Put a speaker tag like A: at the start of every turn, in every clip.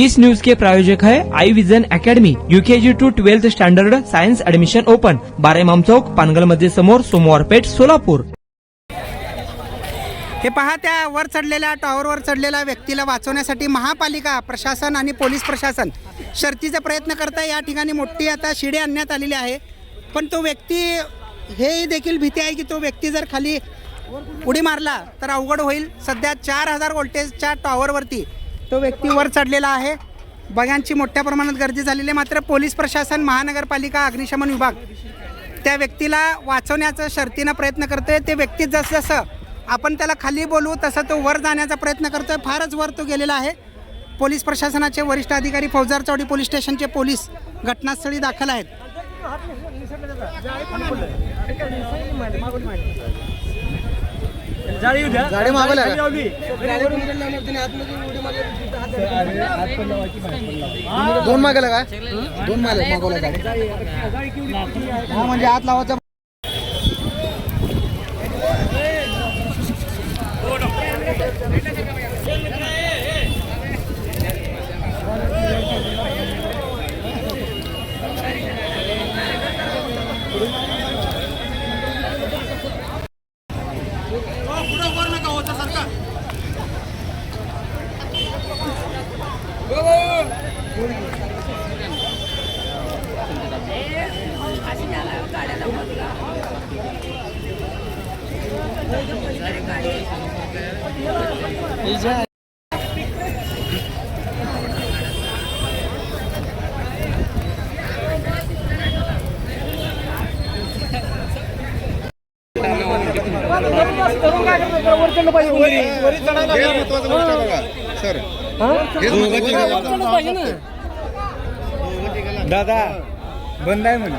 A: इस news के प्रायोजक है I vision academy, UKG to 12th standard science admission open, 12 Imam Chowk, Pangal मध्ये समोर, सोमवार पेठ, सोलापूर।
B: हे पहा, त्या वर चढलेल्या टॉवरवर चढलेल्या व्यक्तीला वाचवण्यासाठी महापालिका प्रशासन आणि पोलीस प्रशासन शर्थीचा प्रयत्न करत आहे। या ठिकाणी मोठी आता शिडी आणण्यात आलेली आहे, पण तो व्यक्ती हे देखील भीती आहे की तो व्यक्ती जर खाली उडी मारला तर अवघड होईल। सध्या 4000 व्होल्टेजच्या टॉवरवरती तो व्यक्ती वर चढलेला आहे। बघांची मोठ्या प्रमाणात गर्दी झालेली आहे, मात्र पोलीस प्रशासन, महानगरपालिका, अग्निशमन विभाग त्या व्यक्तीला वाचवण्याचा शर्थीने प्रयत्न करतोय। ते व्यक्ती जसं आपण त्याला खाली बोलवू तसं तो वर जाण्याचा प्रयत्न करतोय। फारच वर तो गेलेला आहे। पोलीस प्रशासनाचे वरिष्ठ अधिकारी, फौजदार चौडी पोलीस स्टेशनचे पोलीस घटनास्थळी दाखल आहेत।
C: गाडी मागवल्या दोन मागवल्या काय? दोन मागवल्या गाडी म्हणजे हात लावायचा। दादा बंद आहे म्हणे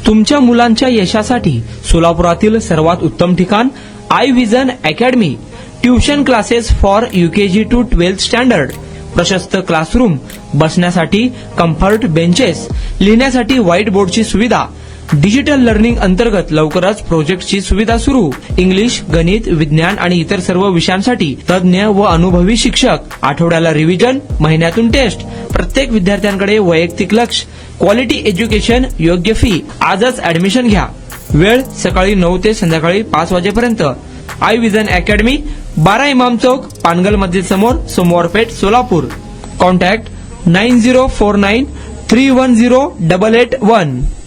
A: तुमच्या मुलांच्या यशासाठी सोलापुरातील सर्वात उत्तम ठिकाण I vision academy. Tuition classes for UKG to 12th standard, प्रशस्त क्लासरूम, बसण्यासाठी कम्फर्ट बेंचेस, लिहिण्यासाठी व्हाईट बोर्डची सुविधा, डिजिटल लर्निंग अंतर्गत लवकरच प्रोजेक्टची सुविधा सुरू। इंग्लिश, गणित, विज्ञान आणि इतर सर्व विषयांसाठी तज्ज्ञ व अनुभवी शिक्षक, आठवड्याला रिव्हिजन, महिन्यातून टेस्ट, प्रत्येक विद्यार्थ्यांकडे वैयक्तिक लक्ष, क्वालिटी एज्युकेशन, योग्य फी। आजच ऍडमिशन घ्या। वेळ सकाळी 9 ते संध्याकाळी 5 वाजेपर्यंत। आई विजन अकॅडमी, 12 इमाम चौक, पानगल मस्जिद समोर, सोमवार पेठ, सोलापूर। कॉन्टॅक्ट 9049310881।